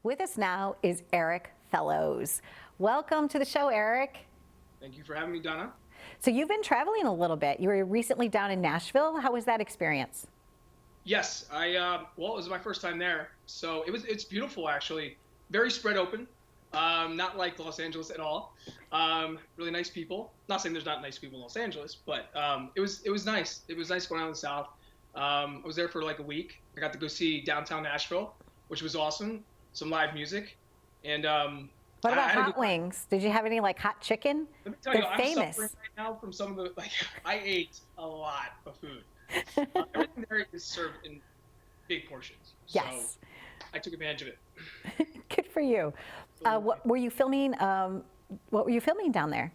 With us now is Erik Fellows. Welcome to the show, Erik. Thank you for having me, Donna. So you've been traveling a little bit. You were recently down in Nashville. How was that experience? Yes, well, it was my first time there, so it's beautiful actually. Very spread open, not like Los Angeles at all. Really nice people. Not saying there's not nice people in Los Angeles, but it was nice. It was nice going out in the South. I was there for like a week. I got to go see downtown Nashville, which was awesome. Some live music, and What about I had a hot good time. wings? Did you have any like hot chicken? Let me tell you, They're I'm suffering famous. right now from some of the like. I ate a lot of food. Everything there is served in big portions, so Yes. I took advantage of it. Good for you. Absolutely. What were you filming? What were you filming down there?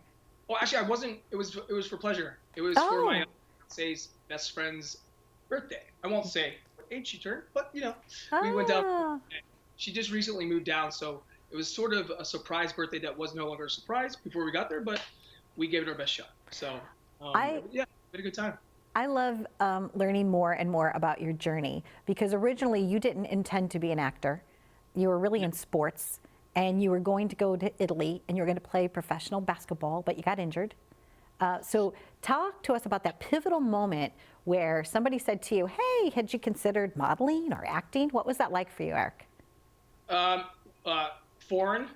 Well, actually, I wasn't. It was for pleasure. It was for my Oh, fiance's best friend's birthday. I won't say what age she turned, but we went down. ah, She just recently moved down, so it was sort of a surprise birthday that was no longer a surprise before we got there, but we gave it our best shot. So, I yeah, we had a good time. I love learning more and more about your journey because originally you didn't intend to be an actor. You were really in sports and you were going to go to Italy and you were going to play professional basketball, but you got injured. So talk to us about that pivotal moment where somebody said to you, hey, had you considered modeling or acting? What was that like for you, Erik? Um, Foreign,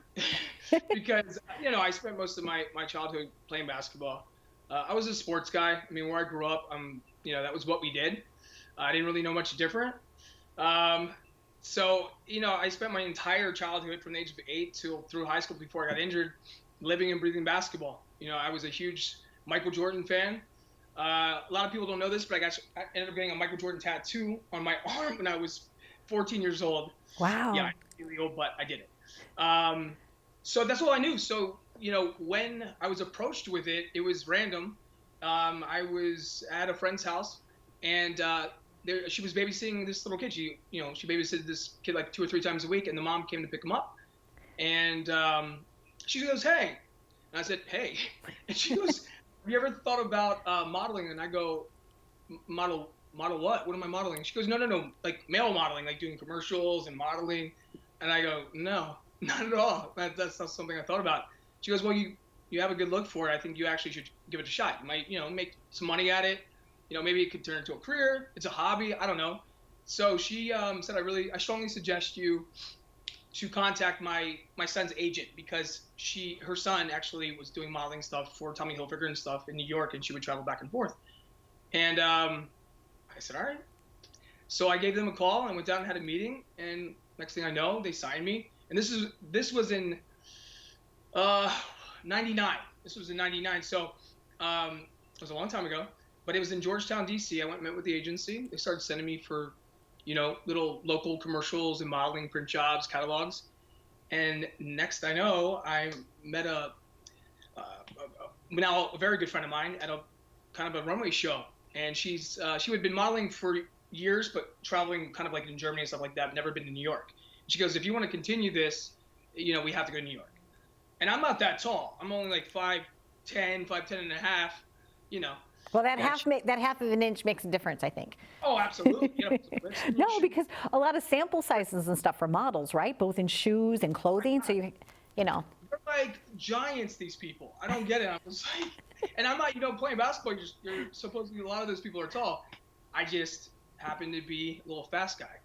because I spent most of my childhood playing basketball. I was a sports guy. I mean, where I grew up, that was what we did. I didn't really know much different. Um, so I spent my entire childhood from the age of 8 till through high school before I got injured, living and breathing basketball. I was a huge Michael Jordan fan. A lot of people don't know this, but I ended up getting a Michael Jordan tattoo on my arm when I was 14 years old. Yeah, Wow. I'm really old, but I did it. So that's all I knew. So, when I was approached with it, it was random. I was at a friend's house, and she was babysitting this little kid. She babysitted this kid like 2 or 3 times a week, and the mom came to pick him up. And she goes, "Hey," and I said, "Hey," and she goes, "Have you ever thought about modeling?" And I go, Model what? What am I modeling?" She goes, no, like male modeling, like doing commercials and modeling." And I go, "No, not at all. That's not something I thought about." She goes, "Well, you have a good look for it. I think you actually should give it a shot. You might, make some money at it. Maybe it could turn into a career. It's a hobby. I don't know." So she said, I strongly suggest you to contact my son's agent because her son actually was doing modeling stuff for Tommy Hilfiger and stuff in New York, and she would travel back and forth. And I said, "All right." So I gave them a call and went down and had a meeting. And next thing I know, they signed me. And this was in uh, '99. This was in '99. So it was a long time ago. But it was in Georgetown, D.C. I went and met with the agency. They started sending me for, little local commercials and modeling print jobs, catalogs. And next I know, I met now a very good friend of mine at a kind of a runway show. And she had been modeling for years, but traveling kind of like in Germany and stuff like that, never been to New York. She goes, "If you want to continue this, we have to go to New York." And I'm not that tall. I'm only like 5'10", 5'10 and a half, you know. Well, that And she, that half of an inch makes a difference, I think. oh, absolutely. No, because a lot of sample sizes and stuff for models, right? Both in shoes and clothing. So you know. They're like giants, these people. I don't get it. I'm just like, and I'm not, playing basketball. You're supposedly a lot of those people are tall. I just happen to be a little fast guy.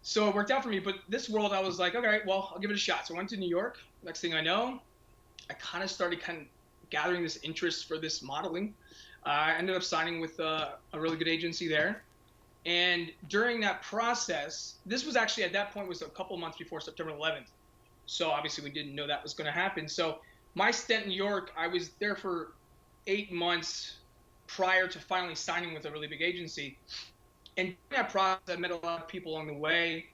So it worked out for me. But this world, I was like, okay, well, I'll give it a shot. So I went to New York. Next thing I know, I kind of started gathering this interest for this modeling. I ended up signing with a really good agency there. And during that process, this was actually at that point was a couple months before September 11th. So obviously we didn't know that was going to happen. So my stint in New York, I was there for 8 months prior to finally signing with a really big agency. And during that process, I met a lot of people along the way.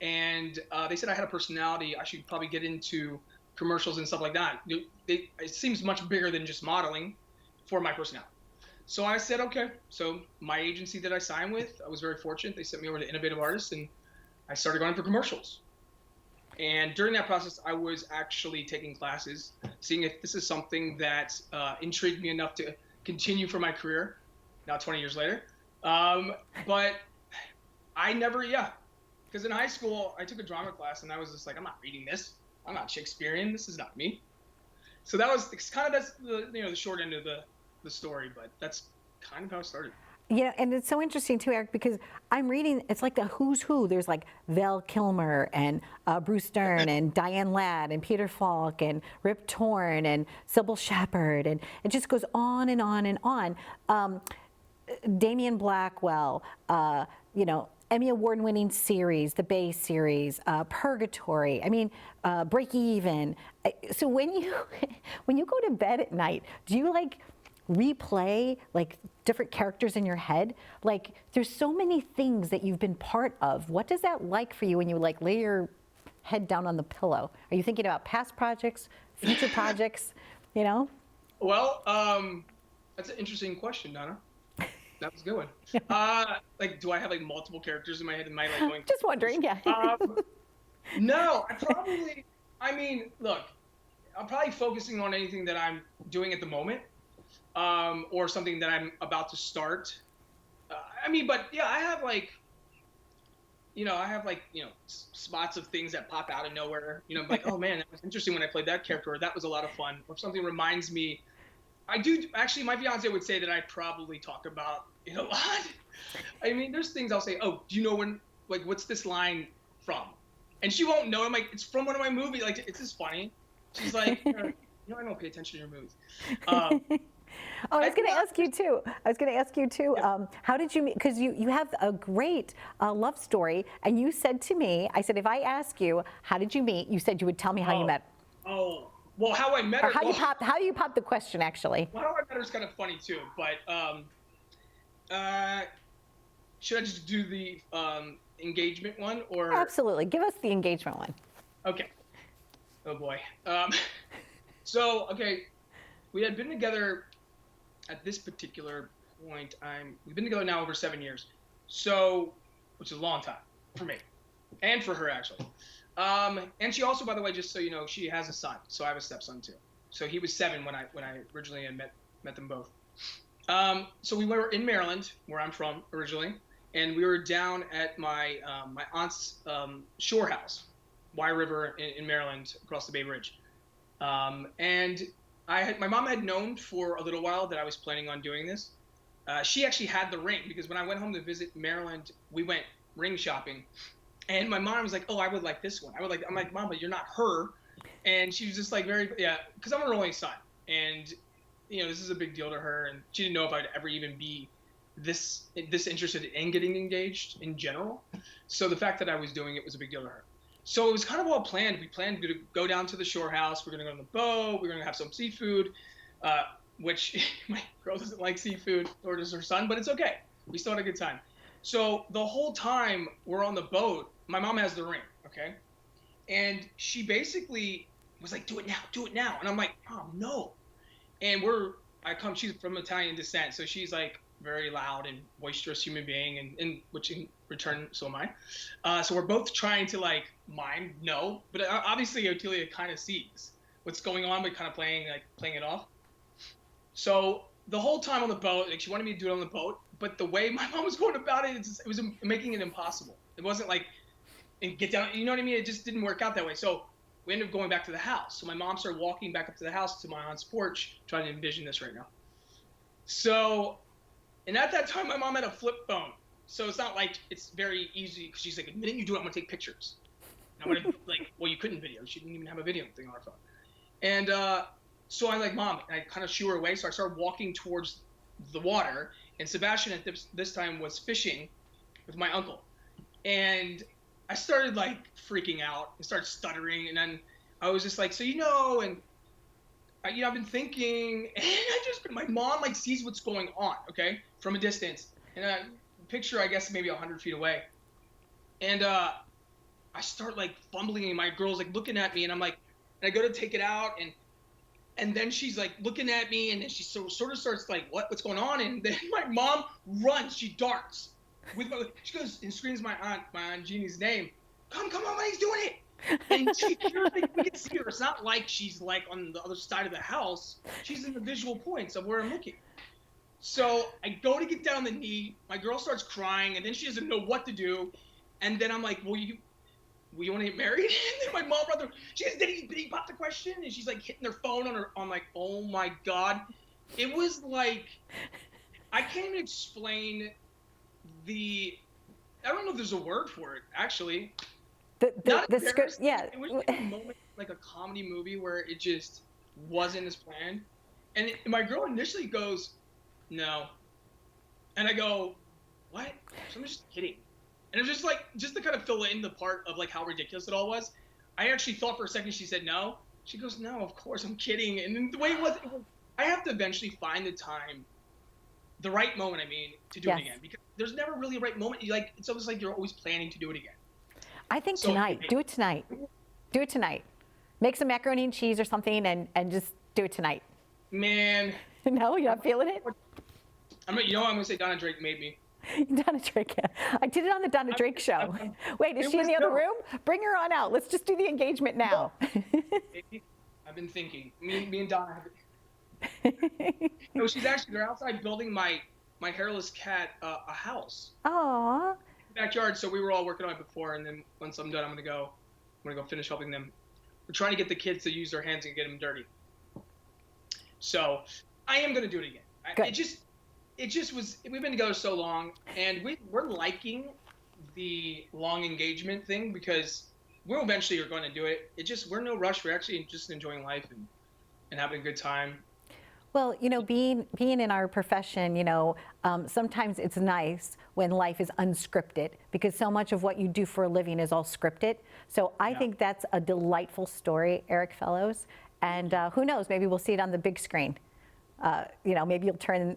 And they said I had a personality. I should probably get into commercials and stuff like that. It seems much bigger than just modeling for my personality. So I said, okay. So my agency that I signed with, I was very fortunate. They sent me over to Innovative Artists, and I started going for commercials. And during that process, I was actually taking classes, seeing if this is something that intrigued me enough to continue for my career, now 20 years later. But I never, yeah. Because in high school, I took a drama class, and I was just like, I'm not reading this. I'm not Shakespearean. This is not me. So that was that's the short end of the story, but that's kind of how it started. Yeah, and it's so interesting too, Erik, because I'm reading, it's like the who's who. There's like Val Kilmer and Bruce Dern and Diane Ladd and Peter Falk and Rip Torn and Sybil Shepherd, and it just goes on and on and on. Damian Blackwell, Emmy Award-winning series, the Bay series, Purgatory. I mean, Break Even. So when you go to bed at night, do you like replay like different characters in your head? Like, there's so many things that you've been part of. What does that like for you when you like lay your head down on the pillow? Are you thinking about past projects, future projects? Well, that's an interesting question, Donna. That was a good one. Like, do I have like multiple characters in my head? Am I like going? Just wondering, yeah. No, look, I'm probably focusing on anything that I'm doing at the moment, or something that I'm about to start. But yeah, I have spots of things that pop out of nowhere. Like, oh man, that was interesting when I played that character, or that was a lot of fun, or something reminds me. I do actually. My fiance would say that I probably talk about it a lot. There's things I'll say. Oh, do you know what's this line from? And she won't know. I'm like, it's from one of my movies. Like, it's just funny. She's like, I don't pay attention to your movies. I was going to ask you too. How did you meet? Because you have a great love story, and you said to me, I said, if I ask you, how did you meet? You said you would tell me how you met. Oh. Well, how I met her. Or how you popped the question, actually. Well, how I met her is kind of funny too. But should I just do the engagement one, or? Absolutely. Give us the engagement one. Okay. Oh boy. Okay, we had been together at this particular point. We've been together now over 7 years, which is a long time for me, and for her actually. And she also, by the way, just so you know, she has a son. So I have a stepson too. So he was 7 when I originally had met them both. So we were in Maryland, where I'm from originally, and we were down at my aunt's shore house, Y River in Maryland, across the Bay Bridge. And my mom had known for a little while that I was planning on doing this. She actually had the ring, because when I went home to visit Maryland, we went ring shopping. And my mom was like, oh, I would like this one. I'm like, Mom, but you're not her. And she was just like, because I'm her only son. And, this is a big deal to her. And she didn't know if I'd ever even be this interested in getting engaged in general. So the fact that I was doing it was a big deal to her. So it was kind of all planned. We planned to go down to the shore house. We're going to go on the boat. We're going to have some seafood, which my girl doesn't like seafood, nor does her son, but it's okay. We still had a good time. So the whole time we're on the boat, my mom has the ring, okay? And she basically was like, do it now. And I'm like, Mom, no. And she's from Italian descent, so she's like very loud and boisterous human being, and which in return, so am I. So we're both trying to like mime no, but obviously Otelia kind of sees what's going on, but kind of playing it off. So the whole time on the boat, like, she wanted me to do it on the boat, but the way my mom was going about it, it was making it impossible. It wasn't like, and get down, you know what I mean? It just didn't work out that way. So we ended up going back to the house. So my mom started walking back up to the house to my aunt's porch, trying to envision this right now. So, and at that time, my mom had a flip phone. So it's not like it's very easy, because she's like, the minute you do it, I'm going to take pictures. And I'm going to, like, well, you couldn't video. She didn't even have a video thing on her phone. And so I'm like, Mom, and I kind of shoo her away. So I started walking towards the water. And Sebastian at this time was fishing with my uncle. And I started like freaking out and started stuttering. And then I was just like, and I've been thinking, and my mom like sees what's going on, okay, from a distance. And I picture, I guess, maybe 100 feet away. And I start like fumbling, and my girl's like looking at me, and I'm like, and I go to take it out, and then she's like looking at me, and then she sort of starts like, what's going on? And then my mom runs, she darts she goes and screams my aunt Jeannie's name. Come on, he's doing it. And she we can see her. It's not like she's like on the other side of the house. She's in the visual points of where I'm looking. So I go to get down on the knee. My girl starts crying, and then she doesn't know what to do. And then I'm like, well, you want to get married? And then my mom, brother, she goes, did he pop the question? And she's like hitting her phone on like, oh my God. It was like, I can't even explain I don't know if there's a word for it, actually. Not The script, embarrassing. yeah. It was just a moment like a comedy movie where it just wasn't as planned. And my girl initially goes, no. And I go, what? So I'm just kidding. And it was just like, just to kind of fill in the part of like how ridiculous it all was, I actually thought for a second she said no. She goes, no, of course, I'm kidding. And then the way it was, I have to eventually find the right moment, to do it again. Because there's never really a right moment. It's almost like you're always planning to do it again. I think tonight, do it tonight. Do it tonight. Make some macaroni and cheese or something and just do it tonight. Man. No, you're not feeling it? I'm going to say Donna Drake made me. Donna Drake. I did it on the Donna Drake show. Wait, is she in the other room? Bring her on out. Let's just do the engagement now. I've been thinking. Me and Donna no, they're outside building my hairless cat a house. Aww. Backyard, so we were all working on it before, and then once I'm done, I'm gonna go finish helping them. We're trying to get the kids to use their hands and get them dirty. So I am gonna do it again. Good. It just was. We've been together so long, and we're liking the long engagement thing because we eventually are going to do it. We're in no rush. We're actually just enjoying life and having a good time. Well, being in our profession, sometimes it's nice when life is unscripted because so much of what you do for a living is all scripted. So I think that's a delightful story, Erik Fellows. And who knows, maybe we'll see it on the big screen. Maybe you'll turn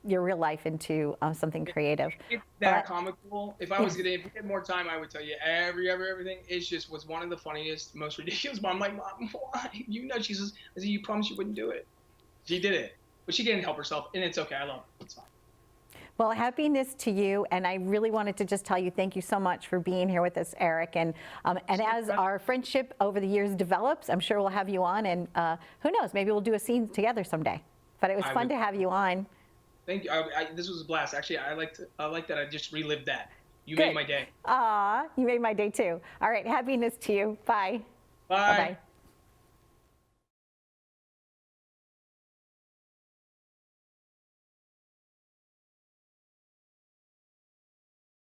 your real life into something creative. It's that comical. If we had more time, I would tell you everything. It just was one of the funniest, most ridiculous. But I'm like, Mom, why? She says, you promised you wouldn't do it. She did it, but she didn't help herself, and it's okay. I love it. It's fine. Well, happiness to you, and I really wanted to just tell you thank you so much for being here with us, Erik. And as our friendship over the years develops, I'm sure we'll have you on, and who knows, maybe we'll do a scene together someday. But it was fun to have you on. Thank you. This was a blast. Actually, I like that. I just relived that. You Good. made my day. Aw, you made my day too. All right, happiness to you. Bye. Bye. Bye-bye.